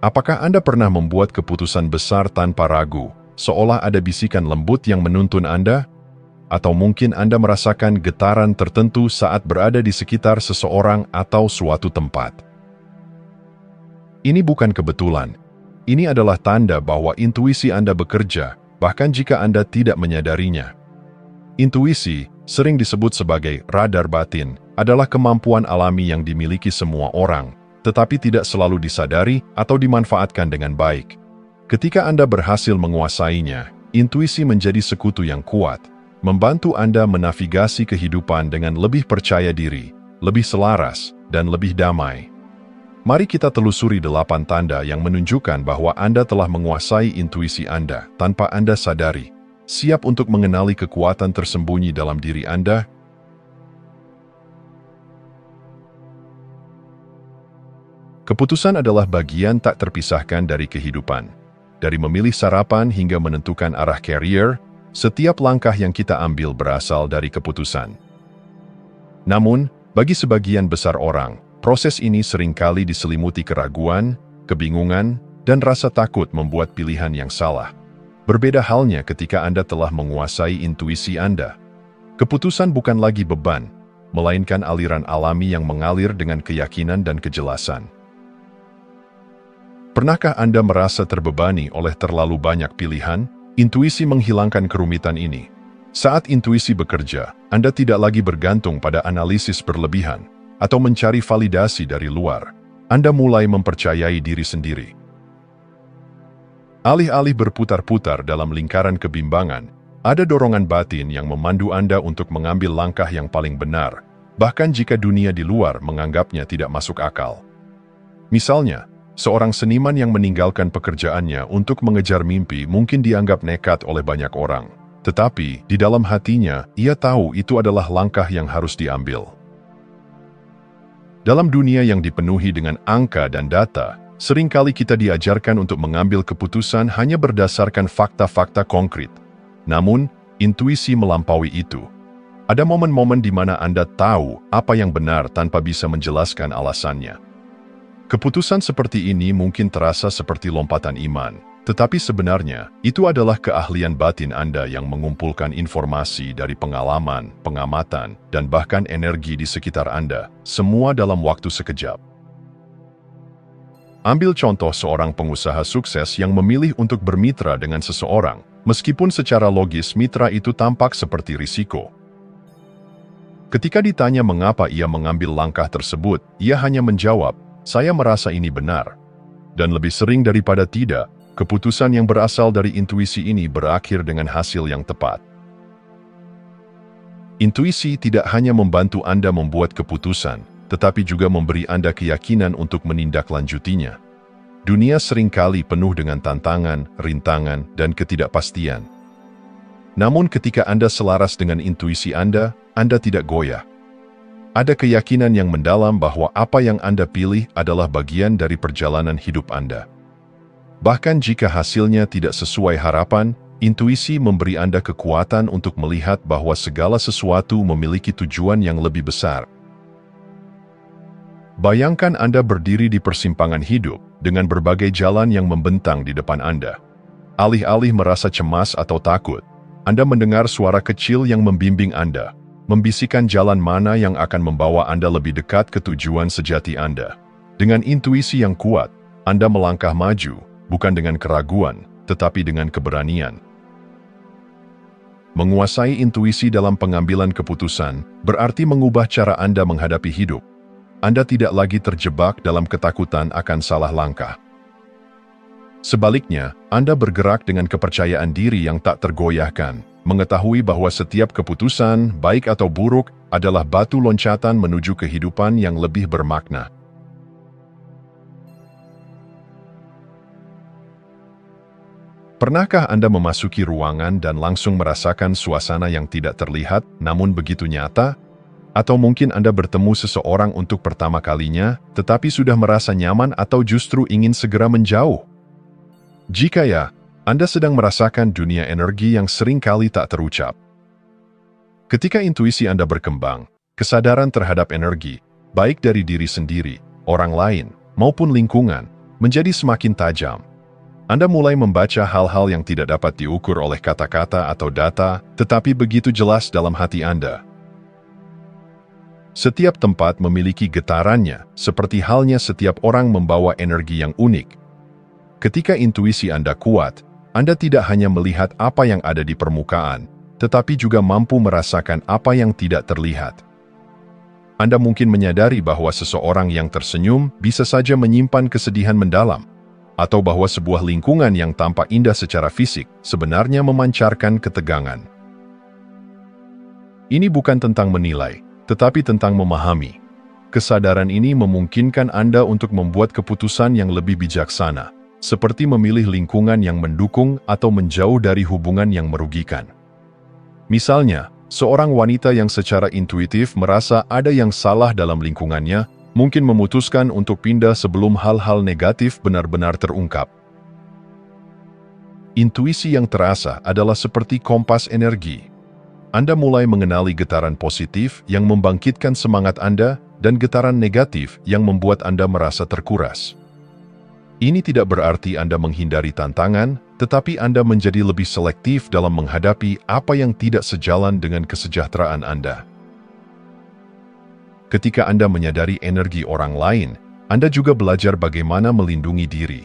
Apakah Anda pernah membuat keputusan besar tanpa ragu, seolah ada bisikan lembut yang menuntun Anda? Atau mungkin Anda merasakan getaran tertentu saat berada di sekitar seseorang atau suatu tempat? Ini bukan kebetulan. Ini adalah tanda bahwa intuisi Anda bekerja, bahkan jika Anda tidak menyadarinya. Intuisi, sering disebut sebagai radar batin, adalah kemampuan alami yang dimiliki semua orang, tetapi tidak selalu disadari atau dimanfaatkan dengan baik. Ketika Anda berhasil menguasainya, intuisi menjadi sekutu yang kuat, membantu Anda menavigasi kehidupan dengan lebih percaya diri, lebih selaras, dan lebih damai. Mari kita telusuri 8 tanda yang menunjukkan bahwa Anda telah menguasai intuisi Anda tanpa Anda sadari. Siap untuk mengenali kekuatan tersembunyi dalam diri Anda? Keputusan adalah bagian tak terpisahkan dari kehidupan. Dari memilih sarapan hingga menentukan arah karier, setiap langkah yang kita ambil berasal dari keputusan. Namun, bagi sebagian besar orang, proses ini seringkali diselimuti keraguan, kebingungan, dan rasa takut membuat pilihan yang salah. Berbeda halnya ketika Anda telah menguasai intuisi Anda. Keputusan bukan lagi beban, melainkan aliran alami yang mengalir dengan keyakinan dan kejelasan. Pernahkah Anda merasa terbebani oleh terlalu banyak pilihan? Intuisi menghilangkan kerumitan ini. Saat intuisi bekerja, Anda tidak lagi bergantung pada analisis berlebihan atau mencari validasi dari luar. Anda mulai mempercayai diri sendiri. Alih-alih berputar-putar dalam lingkaran kebimbangan, ada dorongan batin yang memandu Anda untuk mengambil langkah yang paling benar, bahkan jika dunia di luar menganggapnya tidak masuk akal. Misalnya, seorang seniman yang meninggalkan pekerjaannya untuk mengejar mimpi mungkin dianggap nekat oleh banyak orang. Tetapi, di dalam hatinya, ia tahu itu adalah langkah yang harus diambil. Dalam dunia yang dipenuhi dengan angka dan data, seringkali kita diajarkan untuk mengambil keputusan hanya berdasarkan fakta-fakta konkret. Namun, intuisi melampaui itu. Ada momen-momen di mana Anda tahu apa yang benar tanpa bisa menjelaskan alasannya. Keputusan seperti ini mungkin terasa seperti lompatan iman, tetapi sebenarnya itu adalah keahlian batin Anda yang mengumpulkan informasi dari pengalaman, pengamatan, dan bahkan energi di sekitar Anda, semua dalam waktu sekejap. Ambil contoh seorang pengusaha sukses yang memilih untuk bermitra dengan seseorang, meskipun secara logis mitra itu tampak seperti risiko. Ketika ditanya mengapa ia mengambil langkah tersebut, ia hanya menjawab, "Saya merasa ini benar." Dan lebih sering daripada tidak, keputusan yang berasal dari intuisi ini berakhir dengan hasil yang tepat. Intuisi tidak hanya membantu Anda membuat keputusan, tetapi juga memberi Anda keyakinan untuk menindaklanjutinya. Dunia seringkali penuh dengan tantangan, rintangan, dan ketidakpastian. Namun ketika Anda selaras dengan intuisi Anda tidak goyah. Ada keyakinan yang mendalam bahwa apa yang Anda pilih adalah bagian dari perjalanan hidup Anda. Bahkan jika hasilnya tidak sesuai harapan, intuisi memberi Anda kekuatan untuk melihat bahwa segala sesuatu memiliki tujuan yang lebih besar. Bayangkan Anda berdiri di persimpangan hidup dengan berbagai jalan yang membentang di depan Anda. Alih-alih merasa cemas atau takut, Anda mendengar suara kecil yang membimbing Anda, membisikkan jalan mana yang akan membawa Anda lebih dekat ke tujuan sejati Anda. Dengan intuisi yang kuat, Anda melangkah maju, bukan dengan keraguan, tetapi dengan keberanian. Menguasai intuisi dalam pengambilan keputusan berarti mengubah cara Anda menghadapi hidup. Anda tidak lagi terjebak dalam ketakutan akan salah langkah. Sebaliknya, Anda bergerak dengan kepercayaan diri yang tak tergoyahkan, mengetahui bahwa setiap keputusan, baik atau buruk, adalah batu loncatan menuju kehidupan yang lebih bermakna. Pernahkah Anda memasuki ruangan dan langsung merasakan suasana yang tidak terlihat namun begitu nyata? Atau mungkin Anda bertemu seseorang untuk pertama kalinya, tetapi sudah merasa nyaman atau justru ingin segera menjauh? Jika ya, Anda sedang merasakan dunia energi yang seringkali tak terucap. Ketika intuisi Anda berkembang, kesadaran terhadap energi, baik dari diri sendiri, orang lain, maupun lingkungan, menjadi semakin tajam. Anda mulai membaca hal-hal yang tidak dapat diukur oleh kata-kata atau data, tetapi begitu jelas dalam hati Anda. Setiap tempat memiliki getarannya, seperti halnya setiap orang membawa energi yang unik. Ketika intuisi Anda kuat, Anda tidak hanya melihat apa yang ada di permukaan, tetapi juga mampu merasakan apa yang tidak terlihat. Anda mungkin menyadari bahwa seseorang yang tersenyum bisa saja menyimpan kesedihan mendalam, atau bahwa sebuah lingkungan yang tampak indah secara fisik sebenarnya memancarkan ketegangan. Ini bukan tentang menilai, tetapi tentang memahami. Kesadaran ini memungkinkan Anda untuk membuat keputusan yang lebih bijaksana, seperti memilih lingkungan yang mendukung atau menjauh dari hubungan yang merugikan. Misalnya, seorang wanita yang secara intuitif merasa ada yang salah dalam lingkungannya, mungkin memutuskan untuk pindah sebelum hal-hal negatif benar-benar terungkap. Intuisi yang terasa adalah seperti kompas energi. Anda mulai mengenali getaran positif yang membangkitkan semangat Anda dan getaran negatif yang membuat Anda merasa terkuras. Ini tidak berarti Anda menghindari tantangan, tetapi Anda menjadi lebih selektif dalam menghadapi apa yang tidak sejalan dengan kesejahteraan Anda. Ketika Anda menyadari energi orang lain, Anda juga belajar bagaimana melindungi diri.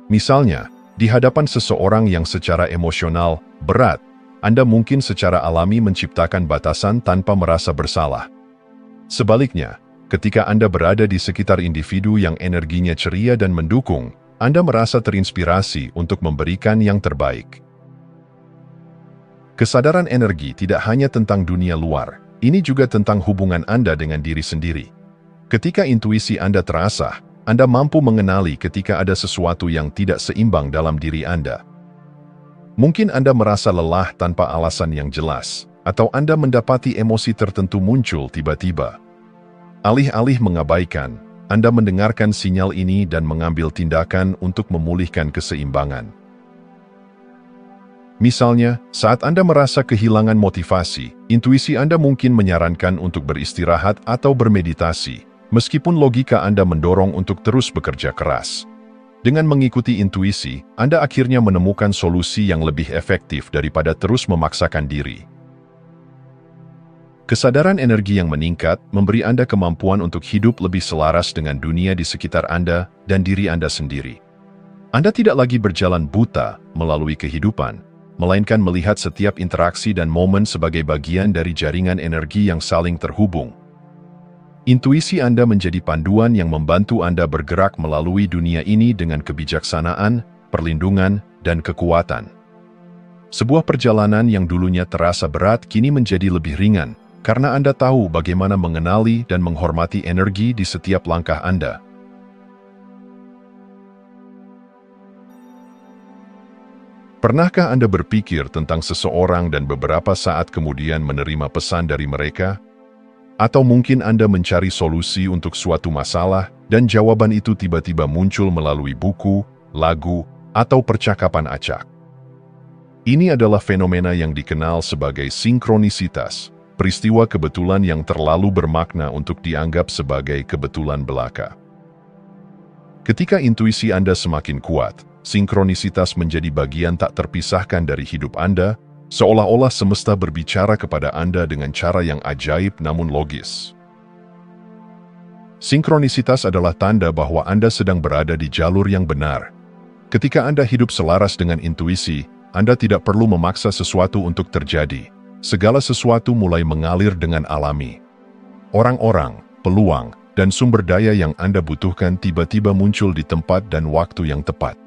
Misalnya, di hadapan seseorang yang secara emosional berat, Anda mungkin secara alami menciptakan batasan tanpa merasa bersalah. Sebaliknya, ketika Anda berada di sekitar individu yang energinya ceria dan mendukung, Anda merasa terinspirasi untuk memberikan yang terbaik. Kesadaran energi tidak hanya tentang dunia luar, ini juga tentang hubungan Anda dengan diri sendiri. Ketika intuisi Anda terasa, Anda mampu mengenali ketika ada sesuatu yang tidak seimbang dalam diri Anda. Mungkin Anda merasa lelah tanpa alasan yang jelas, atau Anda mendapati emosi tertentu muncul tiba-tiba. Alih-alih mengabaikan, Anda mendengarkan sinyal ini dan mengambil tindakan untuk memulihkan keseimbangan. Misalnya, saat Anda merasa kehilangan motivasi, intuisi Anda mungkin menyarankan untuk beristirahat atau bermeditasi, meskipun logika Anda mendorong untuk terus bekerja keras. Dengan mengikuti intuisi, Anda akhirnya menemukan solusi yang lebih efektif daripada terus memaksakan diri. Kesadaran energi yang meningkat memberi Anda kemampuan untuk hidup lebih selaras dengan dunia di sekitar Anda dan diri Anda sendiri. Anda tidak lagi berjalan buta melalui kehidupan, melainkan melihat setiap interaksi dan momen sebagai bagian dari jaringan energi yang saling terhubung. Intuisi Anda menjadi panduan yang membantu Anda bergerak melalui dunia ini dengan kebijaksanaan, perlindungan, dan kekuatan. Sebuah perjalanan yang dulunya terasa berat kini menjadi lebih ringan, karena Anda tahu bagaimana mengenali dan menghormati energi di setiap langkah Anda. Pernahkah Anda berpikir tentang seseorang dan beberapa saat kemudian menerima pesan dari mereka? Atau mungkin Anda mencari solusi untuk suatu masalah dan jawaban itu tiba-tiba muncul melalui buku, lagu, atau percakapan acak. Ini adalah fenomena yang dikenal sebagai sinkronisitas, peristiwa kebetulan yang terlalu bermakna untuk dianggap sebagai kebetulan belaka. Ketika intuisi Anda semakin kuat, sinkronisitas menjadi bagian tak terpisahkan dari hidup Anda, seolah-olah semesta berbicara kepada Anda dengan cara yang ajaib namun logis. Sinkronisitas adalah tanda bahwa Anda sedang berada di jalur yang benar. Ketika Anda hidup selaras dengan intuisi, Anda tidak perlu memaksa sesuatu untuk terjadi. Segala sesuatu mulai mengalir dengan alami. Orang-orang, peluang, dan sumber daya yang Anda butuhkan tiba-tiba muncul di tempat dan waktu yang tepat.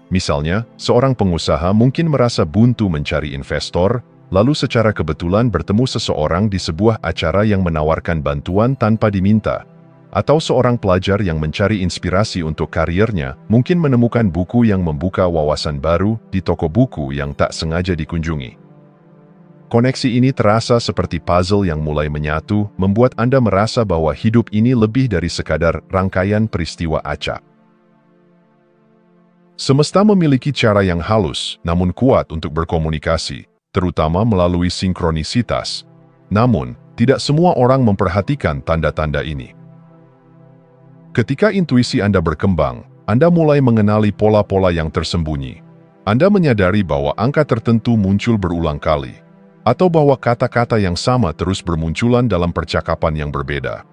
Misalnya, seorang pengusaha mungkin merasa buntu mencari investor, lalu secara kebetulan bertemu seseorang di sebuah acara yang menawarkan bantuan tanpa diminta. Atau seorang pelajar yang mencari inspirasi untuk karirnya mungkin menemukan buku yang membuka wawasan baru di toko buku yang tak sengaja dikunjungi. Koneksi ini terasa seperti puzzle yang mulai menyatu, membuat Anda merasa bahwa hidup ini lebih dari sekadar rangkaian peristiwa acak. Semesta memiliki cara yang halus, namun kuat untuk berkomunikasi, terutama melalui sinkronisitas. Namun, tidak semua orang memperhatikan tanda-tanda ini. Ketika intuisi Anda berkembang, Anda mulai mengenali pola-pola yang tersembunyi. Anda menyadari bahwa angka tertentu muncul berulang kali, atau bahwa kata-kata yang sama terus bermunculan dalam percakapan yang berbeda.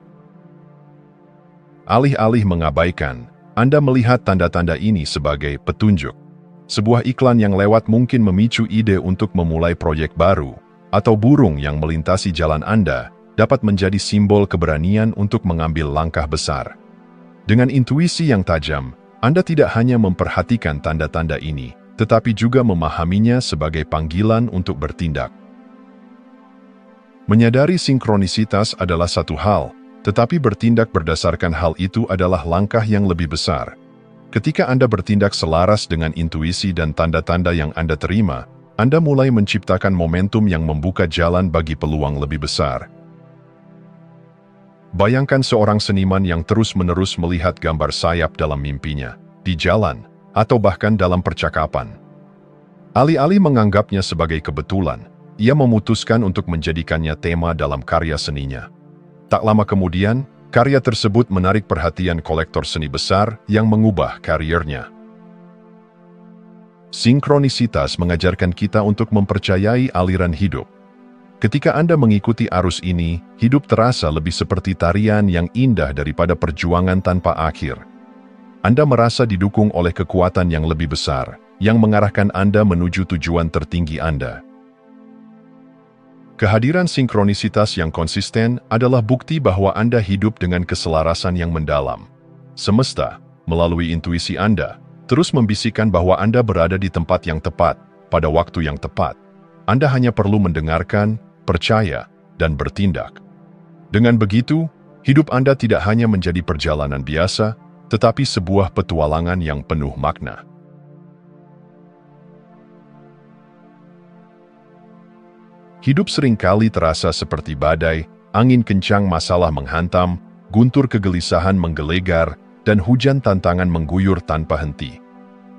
Alih-alih mengabaikan, Anda melihat tanda-tanda ini sebagai petunjuk. Sebuah iklan yang lewat mungkin memicu ide untuk memulai proyek baru, atau burung yang melintasi jalan Anda dapat menjadi simbol keberanian untuk mengambil langkah besar. Dengan intuisi yang tajam, Anda tidak hanya memperhatikan tanda-tanda ini, tetapi juga memahaminya sebagai panggilan untuk bertindak. Menyadari sinkronisitas adalah satu hal, tetapi bertindak berdasarkan hal itu adalah langkah yang lebih besar. Ketika Anda bertindak selaras dengan intuisi dan tanda-tanda yang Anda terima, Anda mulai menciptakan momentum yang membuka jalan bagi peluang lebih besar. Bayangkan seorang seniman yang terus-menerus melihat gambar sayap dalam mimpinya, di jalan, atau bahkan dalam percakapan. Alih-alih menganggapnya sebagai kebetulan, ia memutuskan untuk menjadikannya tema dalam karya seninya. Tak lama kemudian, karya tersebut menarik perhatian kolektor seni besar yang mengubah karirnya. Sinkronisitas mengajarkan kita untuk mempercayai aliran hidup. Ketika Anda mengikuti arus ini, hidup terasa lebih seperti tarian yang indah daripada perjuangan tanpa akhir. Anda merasa didukung oleh kekuatan yang lebih besar, yang mengarahkan Anda menuju tujuan tertinggi Anda. Kehadiran sinkronisitas yang konsisten adalah bukti bahwa Anda hidup dengan keselarasan yang mendalam. Semesta, melalui intuisi Anda, terus membisikkan bahwa Anda berada di tempat yang tepat, pada waktu yang tepat. Anda hanya perlu mendengarkan, percaya, dan bertindak. Dengan begitu, hidup Anda tidak hanya menjadi perjalanan biasa, tetapi sebuah petualangan yang penuh makna. Hidup seringkali terasa seperti badai, angin kencang masalah menghantam, guntur kegelisahan menggelegar, dan hujan tantangan mengguyur tanpa henti.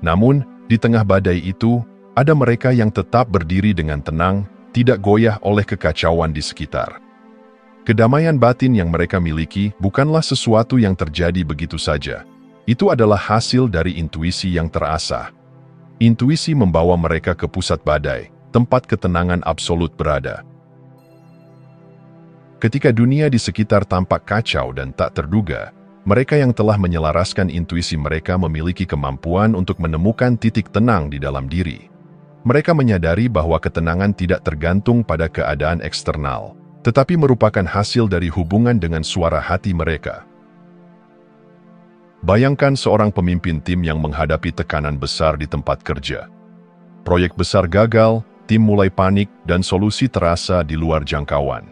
Namun, di tengah badai itu, ada mereka yang tetap berdiri dengan tenang, tidak goyah oleh kekacauan di sekitar. Kedamaian batin yang mereka miliki bukanlah sesuatu yang terjadi begitu saja. Itu adalah hasil dari intuisi yang terasah. Intuisi membawa mereka ke pusat badai, tempat ketenangan absolut berada. Ketika dunia di sekitar tampak kacau dan tak terduga, mereka yang telah menyelaraskan intuisi mereka memiliki kemampuan untuk menemukan titik tenang di dalam diri. Mereka menyadari bahwa ketenangan tidak tergantung pada keadaan eksternal, tetapi merupakan hasil dari hubungan dengan suara hati mereka. Bayangkan seorang pemimpin tim yang menghadapi tekanan besar di tempat kerja. Proyek besar gagal, tim mulai panik, dan solusi terasa di luar jangkauan.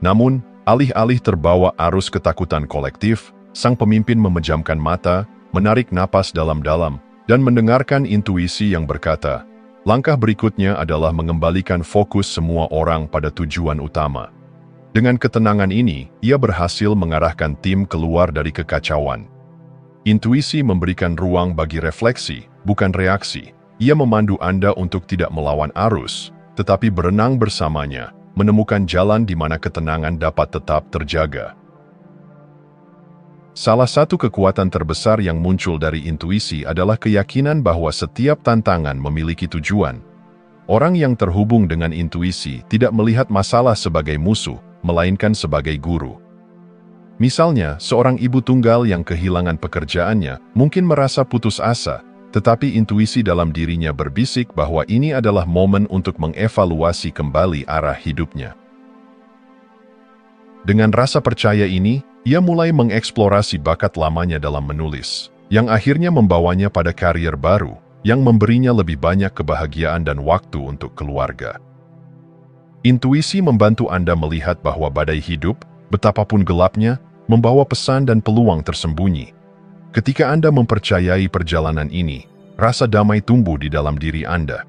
Namun, alih-alih terbawa arus ketakutan kolektif, sang pemimpin memejamkan mata, menarik napas dalam-dalam, dan mendengarkan intuisi yang berkata, langkah berikutnya adalah mengembalikan fokus semua orang pada tujuan utama. Dengan ketenangan ini, ia berhasil mengarahkan tim keluar dari kekacauan. Intuisi memberikan ruang bagi refleksi, bukan reaksi. Ia memandu Anda untuk tidak melawan arus, tetapi berenang bersamanya, menemukan jalan di mana ketenangan dapat tetap terjaga. Salah satu kekuatan terbesar yang muncul dari intuisi adalah keyakinan bahwa setiap tantangan memiliki tujuan. Orang yang terhubung dengan intuisi tidak melihat masalah sebagai musuh, melainkan sebagai guru. Misalnya, seorang ibu tunggal yang kehilangan pekerjaannya mungkin merasa putus asa, tetapi intuisi dalam dirinya berbisik bahwa ini adalah momen untuk mengevaluasi kembali arah hidupnya. Dengan rasa percaya ini, ia mulai mengeksplorasi bakat lamanya dalam menulis, yang akhirnya membawanya pada karier baru, yang memberinya lebih banyak kebahagiaan dan waktu untuk keluarga. Intuisi membantu Anda melihat bahwa badai hidup, betapapun gelapnya, membawa pesan dan peluang tersembunyi. Ketika Anda mempercayai perjalanan ini, rasa damai tumbuh di dalam diri Anda.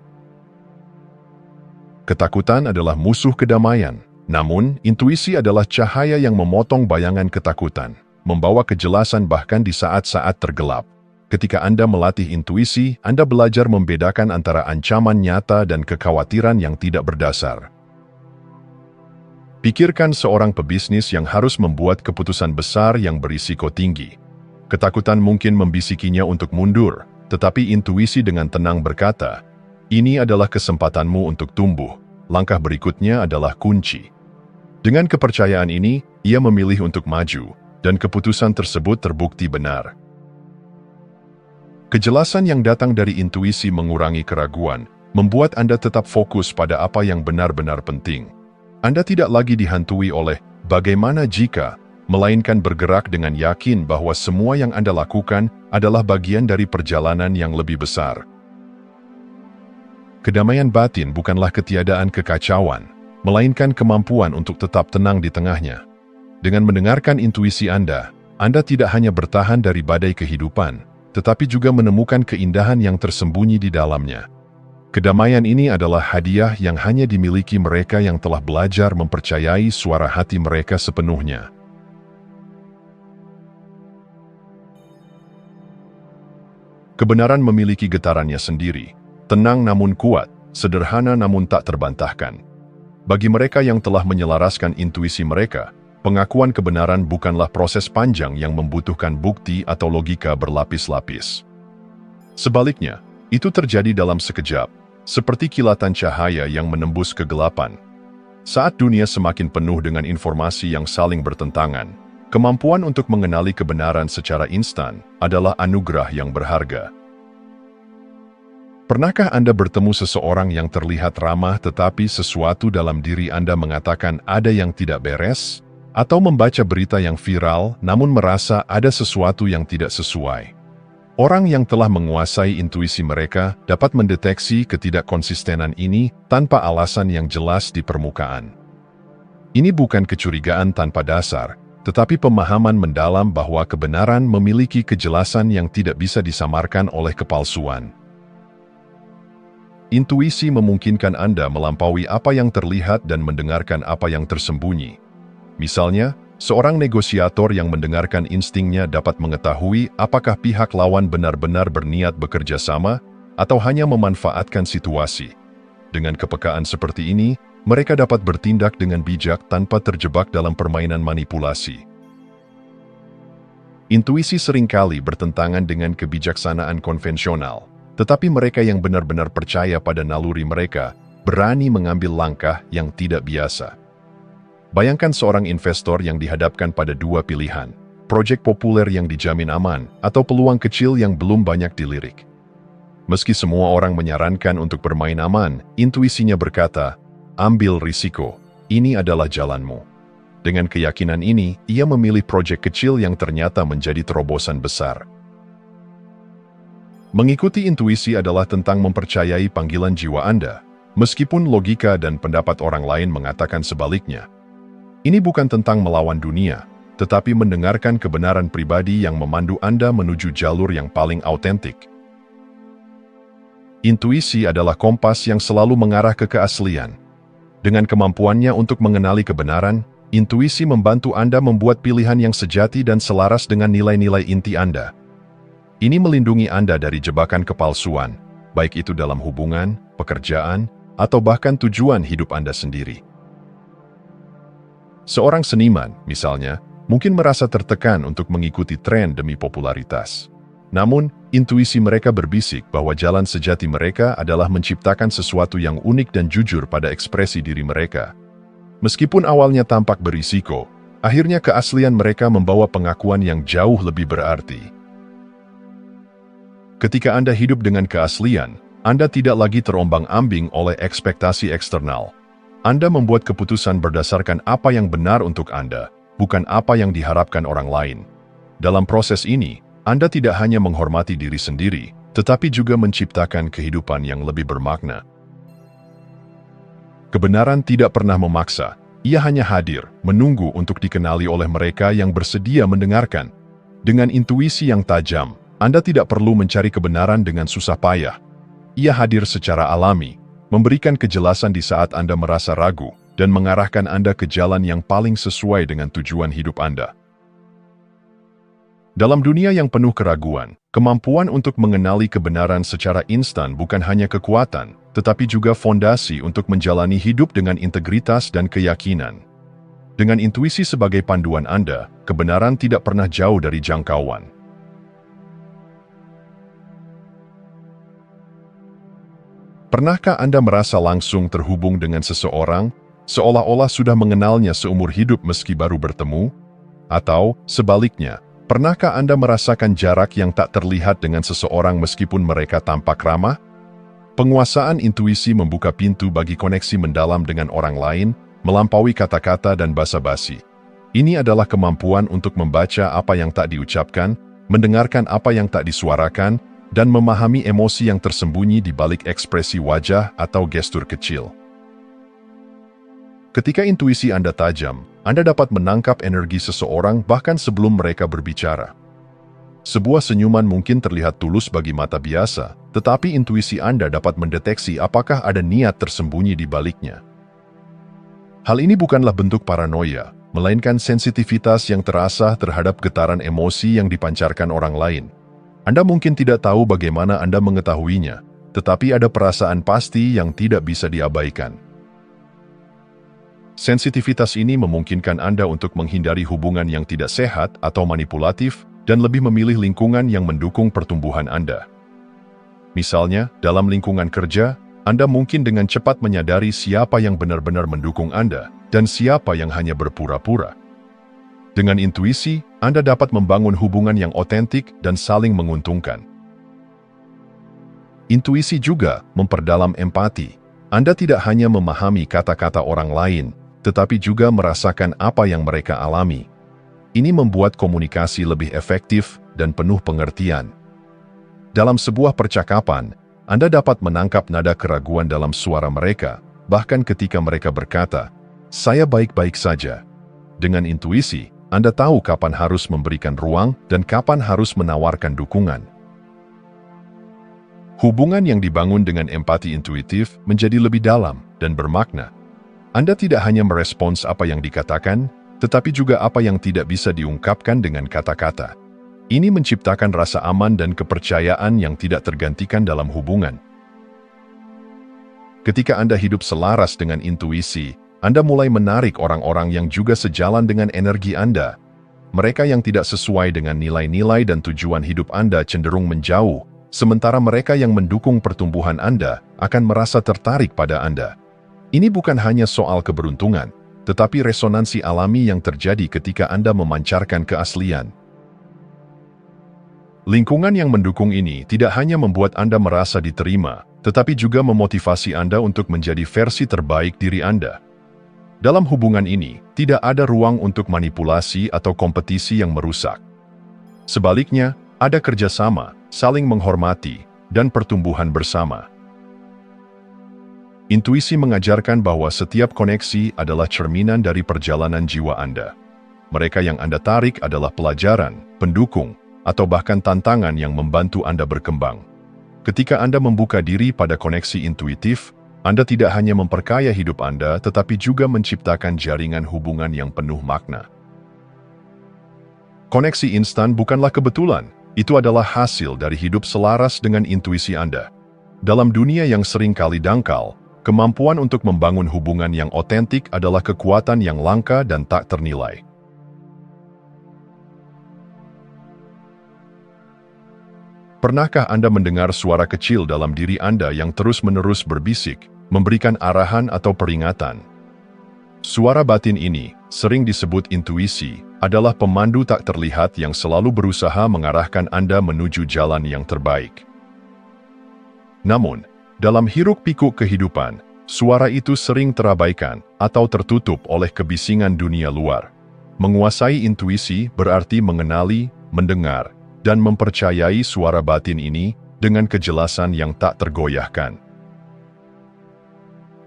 Ketakutan adalah musuh kedamaian, namun intuisi adalah cahaya yang memotong bayangan ketakutan, membawa kejelasan bahkan di saat-saat tergelap. Ketika Anda melatih intuisi, Anda belajar membedakan antara ancaman nyata dan kekhawatiran yang tidak berdasar. Pikirkan seorang pebisnis yang harus membuat keputusan besar yang berisiko tinggi. Ketakutan mungkin membisikinya untuk mundur, tetapi intuisi dengan tenang berkata, "Ini adalah kesempatanmu untuk tumbuh. Langkah berikutnya adalah kunci." Dengan kepercayaan ini, ia memilih untuk maju, dan keputusan tersebut terbukti benar. Kejelasan yang datang dari intuisi mengurangi keraguan, membuat Anda tetap fokus pada apa yang benar-benar penting. Anda tidak lagi dihantui oleh bagaimana jika, melainkan bergerak dengan yakin bahwa semua yang Anda lakukan adalah bagian dari perjalanan yang lebih besar. Kedamaian batin bukanlah ketiadaan kekacauan, melainkan kemampuan untuk tetap tenang di tengahnya. Dengan mendengarkan intuisi Anda tidak hanya bertahan dari badai kehidupan, tetapi juga menemukan keindahan yang tersembunyi di dalamnya. Kedamaian ini adalah hadiah yang hanya dimiliki mereka yang telah belajar mempercayai suara hati mereka sepenuhnya. Kebenaran memiliki getarannya sendiri, tenang namun kuat, sederhana namun tak terbantahkan. Bagi mereka yang telah menyelaraskan intuisi mereka, pengakuan kebenaran bukanlah proses panjang yang membutuhkan bukti atau logika berlapis-lapis. Sebaliknya, itu terjadi dalam sekejap, seperti kilatan cahaya yang menembus kegelapan. Saat dunia semakin penuh dengan informasi yang saling bertentangan, kemampuan untuk mengenali kebenaran secara instan adalah anugerah yang berharga. Pernahkah Anda bertemu seseorang yang terlihat ramah tetapi sesuatu dalam diri Anda mengatakan ada yang tidak beres? Atau membaca berita yang viral namun merasa ada sesuatu yang tidak sesuai? Orang yang telah menguasai intuisi mereka dapat mendeteksi ketidakkonsistenan ini tanpa alasan yang jelas di permukaan. Ini bukan kecurigaan tanpa dasar, tetapi pemahaman mendalam bahwa kebenaran memiliki kejelasan yang tidak bisa disamarkan oleh kepalsuan. Intuisi memungkinkan Anda melampaui apa yang terlihat dan mendengarkan apa yang tersembunyi. Misalnya, seorang negosiator yang mendengarkan instingnya dapat mengetahui apakah pihak lawan benar-benar berniat bekerja sama atau hanya memanfaatkan situasi. Dengan kepekaan seperti ini, mereka dapat bertindak dengan bijak tanpa terjebak dalam permainan manipulasi. Intuisi seringkali bertentangan dengan kebijaksanaan konvensional, tetapi mereka yang benar-benar percaya pada naluri mereka berani mengambil langkah yang tidak biasa. Bayangkan seorang investor yang dihadapkan pada dua pilihan, proyek populer yang dijamin aman, atau peluang kecil yang belum banyak dilirik. Meski semua orang menyarankan untuk bermain aman, intuisinya berkata, "Ambil risiko, ini adalah jalanmu." Dengan keyakinan ini, ia memilih proyek kecil yang ternyata menjadi terobosan besar. Mengikuti intuisi adalah tentang mempercayai panggilan jiwa Anda, meskipun logika dan pendapat orang lain mengatakan sebaliknya. Ini bukan tentang melawan dunia, tetapi mendengarkan kebenaran pribadi yang memandu Anda menuju jalur yang paling autentik. Intuisi adalah kompas yang selalu mengarah ke keaslian. Dengan kemampuannya untuk mengenali kebenaran, intuisi membantu Anda membuat pilihan yang sejati dan selaras dengan nilai-nilai inti Anda. Ini melindungi Anda dari jebakan kepalsuan, baik itu dalam hubungan, pekerjaan, atau bahkan tujuan hidup Anda sendiri. Seorang seniman, misalnya, mungkin merasa tertekan untuk mengikuti tren demi popularitas. Namun, intuisi mereka berbisik bahwa jalan sejati mereka adalah menciptakan sesuatu yang unik dan jujur pada ekspresi diri mereka. Meskipun awalnya tampak berisiko, akhirnya keaslian mereka membawa pengakuan yang jauh lebih berarti. Ketika Anda hidup dengan keaslian, Anda tidak lagi terombang-ambing oleh ekspektasi eksternal. Anda membuat keputusan berdasarkan apa yang benar untuk Anda, bukan apa yang diharapkan orang lain. Dalam proses ini, Anda tidak hanya menghormati diri sendiri, tetapi juga menciptakan kehidupan yang lebih bermakna. Kebenaran tidak pernah memaksa, ia hanya hadir, menunggu untuk dikenali oleh mereka yang bersedia mendengarkan. Dengan intuisi yang tajam, Anda tidak perlu mencari kebenaran dengan susah payah. Ia hadir secara alami, memberikan kejelasan di saat Anda merasa ragu, dan mengarahkan Anda ke jalan yang paling sesuai dengan tujuan hidup Anda. Dalam dunia yang penuh keraguan, kemampuan untuk mengenali kebenaran secara instan bukan hanya kekuatan, tetapi juga fondasi untuk menjalani hidup dengan integritas dan keyakinan. Dengan intuisi sebagai panduan Anda, kebenaran tidak pernah jauh dari jangkauan. Pernahkah Anda merasa langsung terhubung dengan seseorang, seolah-olah sudah mengenalnya seumur hidup meski baru bertemu? Atau, sebaliknya, pernahkah Anda merasakan jarak yang tak terlihat dengan seseorang meskipun mereka tampak ramah? Penguasaan intuisi membuka pintu bagi koneksi mendalam dengan orang lain, melampaui kata-kata dan basa-basi. Ini adalah kemampuan untuk membaca apa yang tak diucapkan, mendengarkan apa yang tak disuarakan, dan memahami emosi yang tersembunyi di balik ekspresi wajah atau gestur kecil. Ketika intuisi Anda tajam, Anda dapat menangkap energi seseorang bahkan sebelum mereka berbicara. Sebuah senyuman mungkin terlihat tulus bagi mata biasa, tetapi intuisi Anda dapat mendeteksi apakah ada niat tersembunyi di baliknya. Hal ini bukanlah bentuk paranoia, melainkan sensitivitas yang terasa terhadap getaran emosi yang dipancarkan orang lain. Anda mungkin tidak tahu bagaimana Anda mengetahuinya, tetapi ada perasaan pasti yang tidak bisa diabaikan. Sensitivitas ini memungkinkan Anda untuk menghindari hubungan yang tidak sehat atau manipulatif dan lebih memilih lingkungan yang mendukung pertumbuhan Anda. Misalnya, dalam lingkungan kerja, Anda mungkin dengan cepat menyadari siapa yang benar-benar mendukung Anda dan siapa yang hanya berpura-pura. Dengan intuisi, Anda dapat membangun hubungan yang otentik dan saling menguntungkan. Intuisi juga memperdalam empati. Anda tidak hanya memahami kata-kata orang lain, tetapi juga merasakan apa yang mereka alami. Ini membuat komunikasi lebih efektif dan penuh pengertian. Dalam sebuah percakapan, Anda dapat menangkap nada keraguan dalam suara mereka, bahkan ketika mereka berkata, "Saya baik-baik saja." Dengan intuisi, Anda tahu kapan harus memberikan ruang dan kapan harus menawarkan dukungan. Hubungan yang dibangun dengan empati intuitif menjadi lebih dalam dan bermakna. Anda tidak hanya merespons apa yang dikatakan, tetapi juga apa yang tidak bisa diungkapkan dengan kata-kata. Ini menciptakan rasa aman dan kepercayaan yang tidak tergantikan dalam hubungan. Ketika Anda hidup selaras dengan intuisi, Anda mulai menarik orang-orang yang juga sejalan dengan energi Anda. Mereka yang tidak sesuai dengan nilai-nilai dan tujuan hidup Anda cenderung menjauh, sementara mereka yang mendukung pertumbuhan Anda akan merasa tertarik pada Anda. Ini bukan hanya soal keberuntungan, tetapi resonansi alami yang terjadi ketika Anda memancarkan keaslian. Lingkungan yang mendukung ini tidak hanya membuat Anda merasa diterima, tetapi juga memotivasi Anda untuk menjadi versi terbaik diri Anda. Dalam hubungan ini, tidak ada ruang untuk manipulasi atau kompetisi yang merusak. Sebaliknya, ada kerjasama, saling menghormati, dan pertumbuhan bersama. Intuisi mengajarkan bahwa setiap koneksi adalah cerminan dari perjalanan jiwa Anda. Mereka yang Anda tarik adalah pelajaran, pendukung, atau bahkan tantangan yang membantu Anda berkembang. Ketika Anda membuka diri pada koneksi intuitif, Anda tidak hanya memperkaya hidup Anda, tetapi juga menciptakan jaringan hubungan yang penuh makna. Koneksi instan bukanlah kebetulan, itu adalah hasil dari hidup selaras dengan intuisi Anda. Dalam dunia yang sering kali dangkal, kemampuan untuk membangun hubungan yang otentik adalah kekuatan yang langka dan tak ternilai. Pernahkah Anda mendengar suara kecil dalam diri Anda yang terus-menerus berbisik, memberikan arahan atau peringatan? Suara batin ini, sering disebut intuisi, adalah pemandu tak terlihat yang selalu berusaha mengarahkan Anda menuju jalan yang terbaik. Namun, dalam hiruk-pikuk kehidupan, suara itu sering terabaikan atau tertutup oleh kebisingan dunia luar. Menguasai intuisi berarti mengenali, mendengar, dan mempercayai suara batin ini dengan kejelasan yang tak tergoyahkan.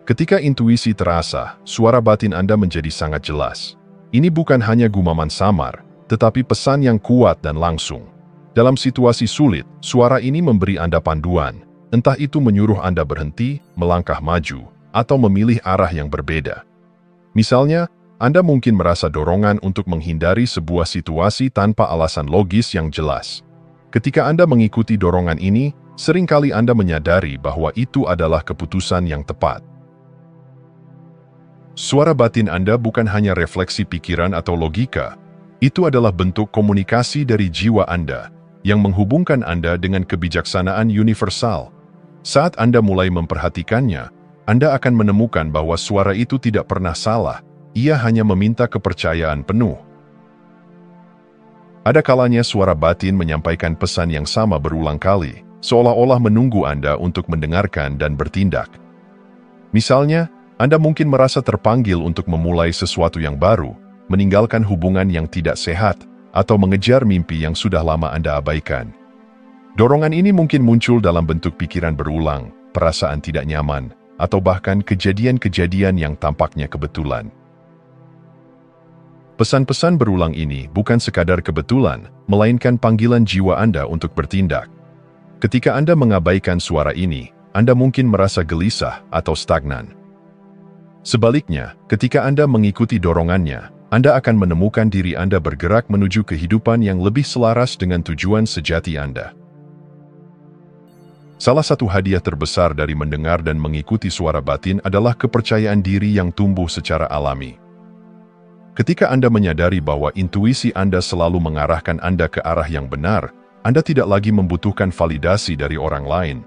Ketika intuisi terasa, suara batin Anda menjadi sangat jelas. Ini bukan hanya gumaman samar, tetapi pesan yang kuat dan langsung. Dalam situasi sulit, suara ini memberi Anda panduan, entah itu menyuruh Anda berhenti, melangkah maju, atau memilih arah yang berbeda. Misalnya, Anda mungkin merasa dorongan untuk menghindari sebuah situasi tanpa alasan logis yang jelas. Ketika Anda mengikuti dorongan ini, seringkali Anda menyadari bahwa itu adalah keputusan yang tepat. Suara batin Anda bukan hanya refleksi pikiran atau logika, itu adalah bentuk komunikasi dari jiwa Anda yang menghubungkan Anda dengan kebijaksanaan universal. Saat Anda mulai memperhatikannya, Anda akan menemukan bahwa suara itu tidak pernah salah, ia hanya meminta kepercayaan penuh. Ada kalanya suara batin menyampaikan pesan yang sama berulang kali, seolah-olah menunggu Anda untuk mendengarkan dan bertindak. Misalnya, Anda mungkin merasa terpanggil untuk memulai sesuatu yang baru, meninggalkan hubungan yang tidak sehat, atau mengejar mimpi yang sudah lama Anda abaikan. Dorongan ini mungkin muncul dalam bentuk pikiran berulang, perasaan tidak nyaman, atau bahkan kejadian-kejadian yang tampaknya kebetulan. Pesan-pesan berulang ini bukan sekadar kebetulan, melainkan panggilan jiwa Anda untuk bertindak. Ketika Anda mengabaikan suara ini, Anda mungkin merasa gelisah atau stagnan. Sebaliknya, ketika Anda mengikuti dorongannya, Anda akan menemukan diri Anda bergerak menuju kehidupan yang lebih selaras dengan tujuan sejati Anda. Salah satu hadiah terbesar dari mendengar dan mengikuti suara batin adalah kepercayaan diri yang tumbuh secara alami. Ketika Anda menyadari bahwa intuisi Anda selalu mengarahkan Anda ke arah yang benar, Anda tidak lagi membutuhkan validasi dari orang lain.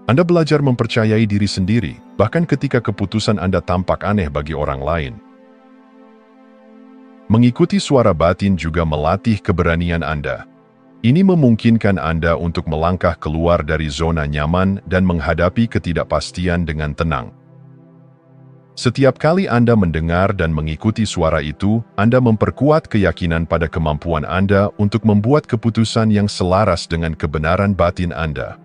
Anda belajar mempercayai diri sendiri, bahkan ketika keputusan Anda tampak aneh bagi orang lain. Mengikuti suara batin juga melatih keberanian Anda. Ini memungkinkan Anda untuk melangkah keluar dari zona nyaman dan menghadapi ketidakpastian dengan tenang. Setiap kali Anda mendengar dan mengikuti suara itu, Anda memperkuat keyakinan pada kemampuan Anda untuk membuat keputusan yang selaras dengan kebenaran batin Anda.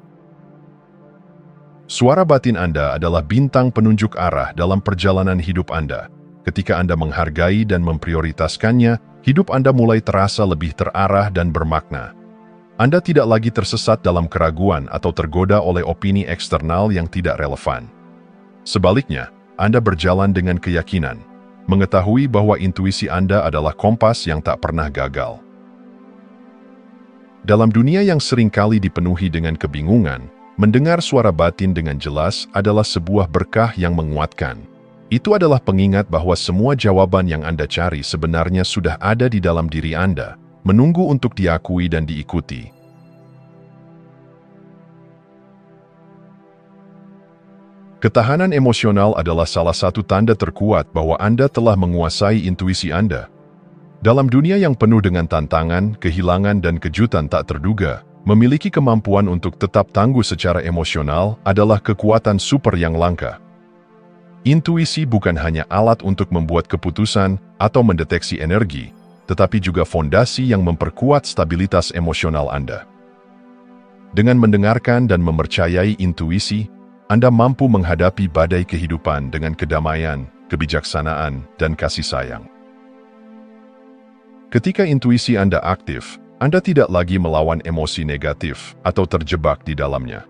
Suara batin Anda adalah bintang penunjuk arah dalam perjalanan hidup Anda. Ketika Anda menghargai dan memprioritaskannya, hidup Anda mulai terasa lebih terarah dan bermakna. Anda tidak lagi tersesat dalam keraguan atau tergoda oleh opini eksternal yang tidak relevan. Sebaliknya, Anda berjalan dengan keyakinan, mengetahui bahwa intuisi Anda adalah kompas yang tak pernah gagal. Dalam dunia yang seringkali dipenuhi dengan kebingungan, mendengar suara batin dengan jelas adalah sebuah berkah yang menguatkan. Itu adalah pengingat bahwa semua jawaban yang Anda cari sebenarnya sudah ada di dalam diri Anda, menunggu untuk diakui dan diikuti. Ketahanan emosional adalah salah satu tanda terkuat bahwa Anda telah menguasai intuisi Anda. Dalam dunia yang penuh dengan tantangan, kehilangan, dan kejutan tak terduga, memiliki kemampuan untuk tetap tangguh secara emosional adalah kekuatan super yang langka. Intuisi bukan hanya alat untuk membuat keputusan atau mendeteksi energi, tetapi juga fondasi yang memperkuat stabilitas emosional Anda. Dengan mendengarkan dan mempercayai intuisi, Anda mampu menghadapi badai kehidupan dengan kedamaian, kebijaksanaan, dan kasih sayang. Ketika intuisi Anda aktif, Anda tidak lagi melawan emosi negatif atau terjebak di dalamnya.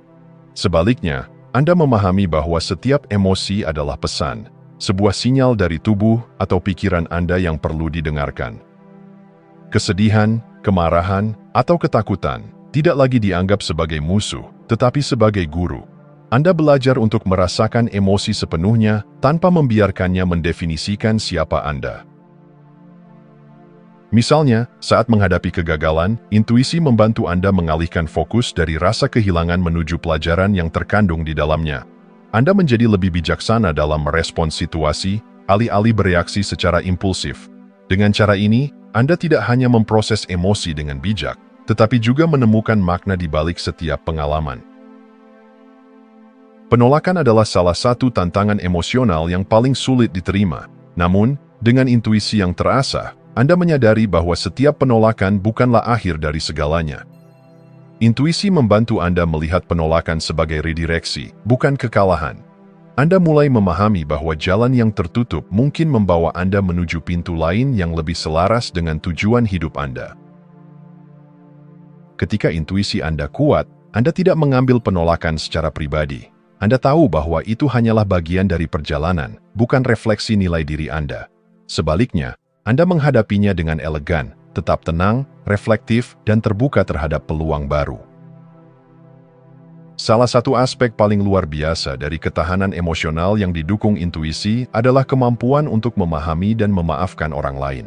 Sebaliknya, Anda memahami bahwa setiap emosi adalah pesan, sebuah sinyal dari tubuh atau pikiran Anda yang perlu didengarkan. Kesedihan, kemarahan, atau ketakutan tidak lagi dianggap sebagai musuh, tetapi sebagai guru. Anda belajar untuk merasakan emosi sepenuhnya tanpa membiarkannya mendefinisikan siapa Anda. Misalnya, saat menghadapi kegagalan, intuisi membantu Anda mengalihkan fokus dari rasa kehilangan menuju pelajaran yang terkandung di dalamnya. Anda menjadi lebih bijaksana dalam merespons situasi, alih-alih bereaksi secara impulsif. Dengan cara ini, Anda tidak hanya memproses emosi dengan bijak, tetapi juga menemukan makna di balik setiap pengalaman. Penolakan adalah salah satu tantangan emosional yang paling sulit diterima. Namun, dengan intuisi yang terasah, Anda menyadari bahwa setiap penolakan bukanlah akhir dari segalanya. Intuisi membantu Anda melihat penolakan sebagai redireksi, bukan kekalahan. Anda mulai memahami bahwa jalan yang tertutup mungkin membawa Anda menuju pintu lain yang lebih selaras dengan tujuan hidup Anda. Ketika intuisi Anda kuat, Anda tidak mengambil penolakan secara pribadi. Anda tahu bahwa itu hanyalah bagian dari perjalanan, bukan refleksi nilai diri Anda. Sebaliknya, Anda menghadapinya dengan elegan, tetap tenang, reflektif, dan terbuka terhadap peluang baru. Salah satu aspek paling luar biasa dari ketahanan emosional yang didukung intuisi adalah kemampuan untuk memahami dan memaafkan orang lain.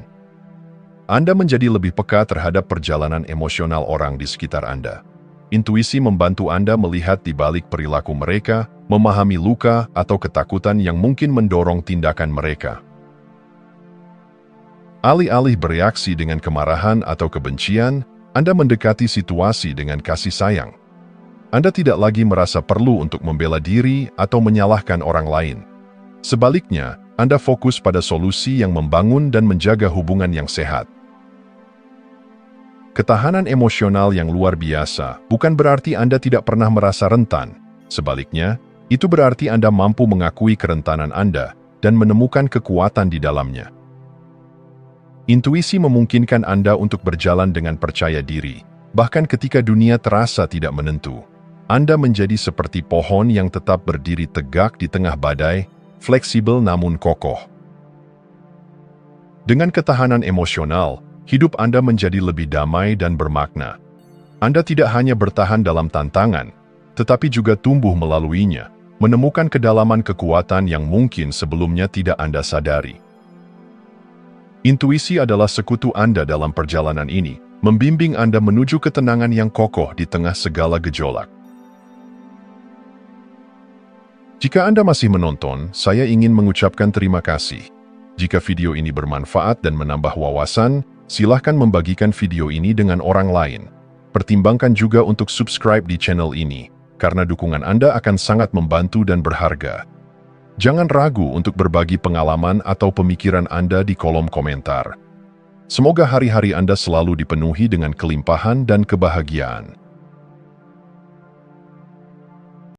Anda menjadi lebih peka terhadap perjalanan emosional orang di sekitar Anda. intuisi membantu Anda melihat di balik perilaku mereka, memahami luka atau ketakutan yang mungkin mendorong tindakan mereka. Alih-alih bereaksi dengan kemarahan atau kebencian, Anda mendekati situasi dengan kasih sayang. Anda tidak lagi merasa perlu untuk membela diri atau menyalahkan orang lain. Sebaliknya, Anda fokus pada solusi yang membangun dan menjaga hubungan yang sehat. Ketahanan emosional yang luar biasa bukan berarti Anda tidak pernah merasa rentan. Sebaliknya, itu berarti Anda mampu mengakui kerentanan Anda dan menemukan kekuatan di dalamnya. Intuisi memungkinkan Anda untuk berjalan dengan percaya diri, bahkan ketika dunia terasa tidak menentu. Anda menjadi seperti pohon yang tetap berdiri tegak di tengah badai, fleksibel namun kokoh. Dengan ketahanan emosional, hidup Anda menjadi lebih damai dan bermakna. Anda tidak hanya bertahan dalam tantangan, tetapi juga tumbuh melaluinya, menemukan kedalaman kekuatan yang mungkin sebelumnya tidak Anda sadari. Intuisi adalah sekutu Anda dalam perjalanan ini, membimbing Anda menuju ketenangan yang kokoh di tengah segala gejolak. Jika Anda masih menonton, saya ingin mengucapkan terima kasih. Jika video ini bermanfaat dan menambah wawasan, silahkan membagikan video ini dengan orang lain. Pertimbangkan juga untuk subscribe di channel ini, karena dukungan Anda akan sangat membantu dan berharga. Jangan ragu untuk berbagi pengalaman atau pemikiran Anda di kolom komentar. Semoga hari-hari Anda selalu dipenuhi dengan kelimpahan dan kebahagiaan.